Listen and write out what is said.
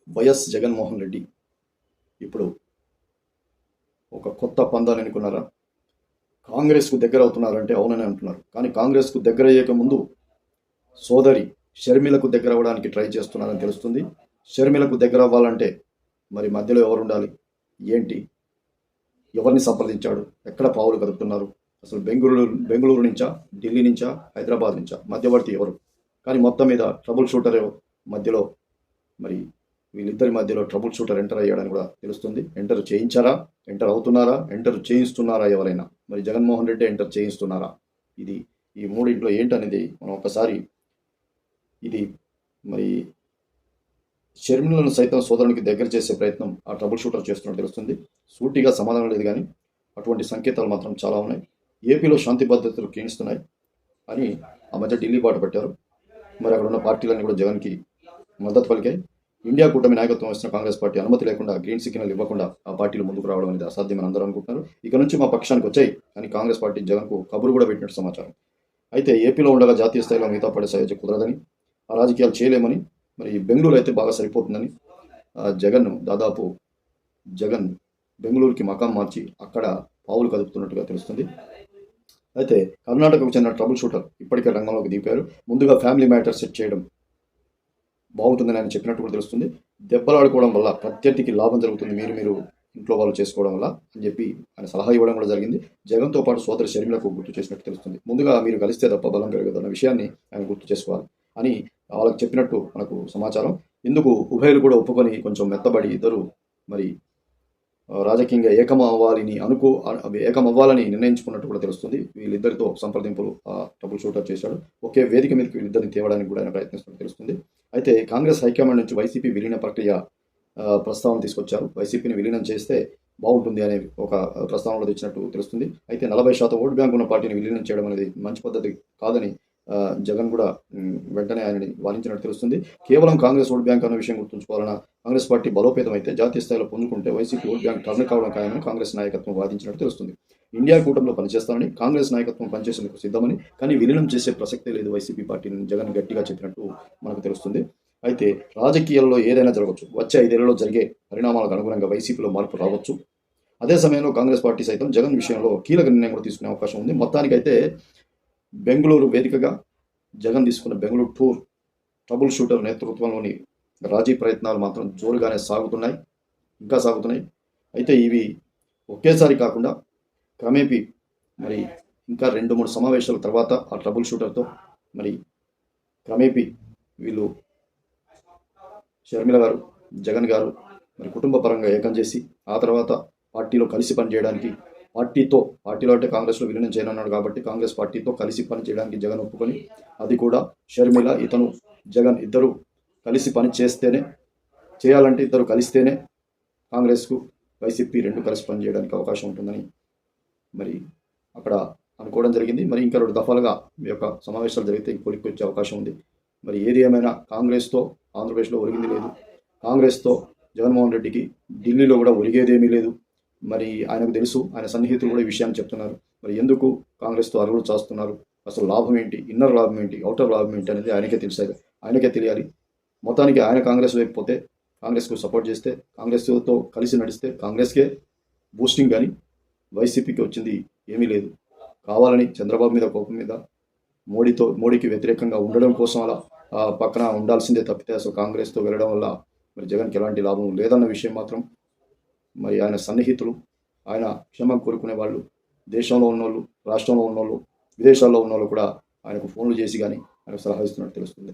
YS Jaganmohan Reddy ఇప్పుడు ఒక కొత్త పందాన్ని ఎన్నుకున్నారా? కాంగ్రెస్కు దగ్గర అవుతున్నారంటే అవునని అంటున్నారు. కానీ కాంగ్రెస్కు దగ్గర అయ్యేక ముందు సోదరి షర్మిలకు దగ్గర అవ్వడానికి ట్రై చేస్తున్నారని తెలుస్తుంది. షర్మిలకు దగ్గర అవ్వాలంటే మరి మధ్యలో ఎవరు ఉండాలి, ఏంటి, ఎవరిని సంప్రదించాడు, ఎక్కడ పావులు కదుపుతున్నారు, అసలు బెంగళూరు నుంచా, ఢిల్లీ నుంచా, హైదరాబాద్ నుంచా, మధ్యవర్తి ఎవరు? కానీ మొత్తం మీద ట్రబుల్ షూటర్ మధ్యలో మరి వీళ్ళిద్దరి మధ్యలో ట్రబుల్ షూటర్ ఎంటర్ అయ్యాడని కూడా తెలుస్తుంది. ఎంటర్ చేయించారా, ఎంటర్ అవుతున్నారా, ఎంటర్ చేయిస్తున్నారా ఎవరైనా? మరి జగన్మోహన్ రెడ్డి ఎంటర్ చేయిస్తున్నారా? ఇది ఈ మూడింట్లో ఏంటనేది మనం ఒకసారి ఇది మరి షర్మిలను సైతం సోదరునికి దగ్గర చేసే ప్రయత్నం ఆ ట్రబుల్ షూటర్ చేస్తున్నట్టు తెలుస్తుంది. సూటిగా సమాధానం లేదు, కానీ అటువంటి సంకేతాలు మాత్రం చాలా ఉన్నాయి. ఏపీలో శాంతి భద్రతలు క్షీణిస్తున్నాయి అని ఆ మధ్య ఢిల్లీ బాట పట్టారు. మరి అక్కడ ఉన్న పార్టీలన్నీ కూడా జగన్కి మద్దతు పలికాయి. ఇండియా కూటమి నాయకత్వం వస్తున్న కాంగ్రెస్ పార్టీ అనుమతి లేకుండా, గ్రీన్ సిగ్నల్ ఇవ్వకుండా ఆ పార్టీలు ముందుకు రావడం అనేది అసాధ్యమని అందరూ అనుకుంటున్నారు. ఇక నుంచి మా పక్షానికి వచ్చాయి అని కాంగ్రెస్ పార్టీ జగన్కు కబురు కూడా పెట్టినట్టు సమాచారం. అయితే ఏపీలో ఉండగా జాతీయ స్థాయిలో మిగతా పడే సయోధ్య కుదరదని, ఆ రాజకీయాలు చేయలేమని, మరి బెంగళూరు అయితే బాగా సరిపోతుందని జగన్ బెంగళూరుకి మకాం మార్చి అక్కడ పావులు కదుపుతున్నట్టుగా తెలుస్తుంది. అయితే కర్ణాటకకు చెందిన ట్రబుల్ షూటర్ ఇప్పటికే రంగంలోకి దిగారు. ముందుగా ఫ్యామిలీ మ్యాటర్ సెట్ చేయడం బాగుంటుందని ఆయన చెప్పినట్టు కూడా తెలుస్తుంది. దెబ్బలాడుకోవడం వల్ల ప్రత్యర్థికి లాభం జరుగుతుంది, మీరు ఇంట్లో వాళ్ళు చేసుకోవడం వల్ల అని చెప్పి ఆయన సలహా ఇవ్వడం కూడా జరిగింది. జగన్తో పాటు సోదరి షర్మిలకు గుర్తు చేసినట్టు తెలుస్తుంది. ముందుగా మీరు కలిస్తే తప్ప బలం పెరగదు అన్న విషయాన్ని ఆయన గుర్తు చేసుకోవాలి అని వాళ్ళకి చెప్పినట్టు మనకు సమాచారం. ఇందుకు ఉభయులు కూడా ఒప్పుకొని కొంచెం మెత్తబడి ఇద్దరు మరి రాజకీయంగా ఏకమవ్వాలని నిర్ణయించుకున్నట్టు కూడా తెలుస్తుంది. వీళ్ళిద్దరితో సంప్రదింపులు ట్రబుల్ షూటర్ చేశాడు. ఒకే వేదిక మీదకి వీళ్ళిద్దరిని తేవడానికి కూడా ఆయన ప్రయత్నిస్తున్నట్టు తెలుస్తుంది. అయితే కాంగ్రెస్ హైకమాండ్ నుంచి వైసీపీ విలీన ప్రక్రియ ప్రస్తావన తీసుకొచ్చారు. వైసీపీని విలీనం చేస్తే బాగుంటుంది అనే ఒక ప్రస్తావనలో తెచ్చినట్టు తెలుస్తుంది. అయితే 40% ఓటు బ్యాంక్ ఉన్న పార్టీని విలీనం చేయడం అనేది మంచి పద్ధతి కాదని జగన్ కూడా వెంటనే ఆయనని వాదించినట్టు తెలుస్తుంది. కేవలం కాంగ్రెస్ ఓట్ బ్యాంక్ అన్న విషయం గుర్తుంచుకోవాలన్నా, కాంగ్రెస్ పార్టీ బలోపేతం అయితే జాతీయ స్థాయిలో పుంజుకుంటే వైసీపీ ఓట్ బ్యాంక్ టర్న్ కావడం ఖాయమని కాంగ్రెస్ నాయకత్వం వాదించినట్టు తెలుస్తుంది. ఇండియా కూటమిలో పనిచేస్తామని, కాంగ్రెస్ నాయకత్వం పనిచేసేందుకు సిద్ధమని, కానీ విలీనం చేసే ప్రసక్తే లేదు వైసీపీ పార్టీని జగన్ గట్టిగా చెప్పినట్టు మనకు తెలుస్తుంది. అయితే రాజకీయాల్లో ఏదైనా జరగవచ్చు. వచ్చే 5 ఏళ్లలో జరిగే పరిణామాలకు అనుగుణంగా వైసీపీలో మార్పు రావచ్చు. అదే సమయంలో కాంగ్రెస్ పార్టీ సైతం జగన్ విషయంలో కీలక నిర్ణయం కూడా తీసుకునే అవకాశం ఉంది. మొత్తానికైతే బెంగళూరు వేదికగా జగన్ తీసుకున్న బెంగళూరు టూర్, ట్రబుల్ షూటర్ నేతృత్వంలోని రాజీ ప్రయత్నాలు మాత్రం జోరుగానే ఇంకా సాగుతున్నాయి. అయితే ఇవి ఒకేసారి కాకుండా క్రమేపీ మరి ఇంకా 2-3 సమావేశాల తర్వాత ఆ ట్రబుల్ షూటర్తో మరి క్రమేపీ వీళ్ళు షర్మిల గారు, జగన్ గారు మరి కుటుంబ పరంగా ఏకం చేసి ఆ తర్వాత పార్టీలో కలిసి పనిచేయడానికి, పార్టీలో అంటే కాంగ్రెస్లో విలీనం చేయనున్నాడు కాబట్టి కాంగ్రెస్ పార్టీతో కలిసి పనిచేయడానికి జగన్ ఒప్పుకొని, అది కూడా షర్మిల, ఇతను, జగన్ ఇద్దరు కలిసి పని చేయాలంటే ఇద్దరు కలిస్తేనే కాంగ్రెస్కు వైసీపీ రెండు కలిసి పనిచేయడానికి అవకాశం ఉంటుందని మరి అక్కడ అనుకోవడం జరిగింది. మరి ఇంకా 2 దఫాలుగా మీ యొక్క సమావేశాలు జరిగితే కొలిక్కి వచ్చే అవకాశం ఉంది. మరి ఏది ఏమైనా కాంగ్రెస్తో ఆంధ్రప్రదేశ్లో ఒరిగింది లేదు, కాంగ్రెస్తో జగన్మోహన్ రెడ్డికి ఢిల్లీలో కూడా ఒరిగేదేమీ లేదు. మరి ఆయనకు తెలుసు, ఆయన సన్నిహితులు కూడా ఈ విషయాన్ని చెప్తున్నారు. మరి ఎందుకు కాంగ్రెస్తో అరుగులు చాస్తున్నారు, అసలు లాభం ఏంటి, ఇన్నర్ లాభం ఏంటి, అవుటర్ లాభం ఏంటి అనేది ఆయనకే తెలియాలి. మొత్తానికి ఆయన కాంగ్రెస్ లేకపోతే, కాంగ్రెస్కు సపోర్ట్ చేస్తే, కాంగ్రెస్తో కలిసి నడిస్తే కాంగ్రెస్కే బూస్టింగ్, కానీ వైసీపీకి వచ్చింది ఏమీ లేదు. కావాలని చంద్రబాబు మీద కోపం మీద మోడీకి వ్యతిరేకంగా ఉండడం కోసం అలా పక్కన ఉండాల్సిందే తప్పితే అసలు కాంగ్రెస్తో వెళ్ళడం వల్ల మరి జగన్కి ఎలాంటి లాభం లేదన్న విషయం మాత్రం మరి ఆయన సన్నిహితులు, ఆయన క్షేమం కోరుకునే వాళ్ళు, దేశంలో ఉన్నోళ్ళు, రాష్ట్రంలో ఉన్నోళ్ళు, విదేశాల్లో ఉన్నోళ్ళు కూడా ఆయనకు ఫోన్లు చేసి కానీ ఆయనకు సలహా ఇస్తున్నట్టు తెలుస్తుంది.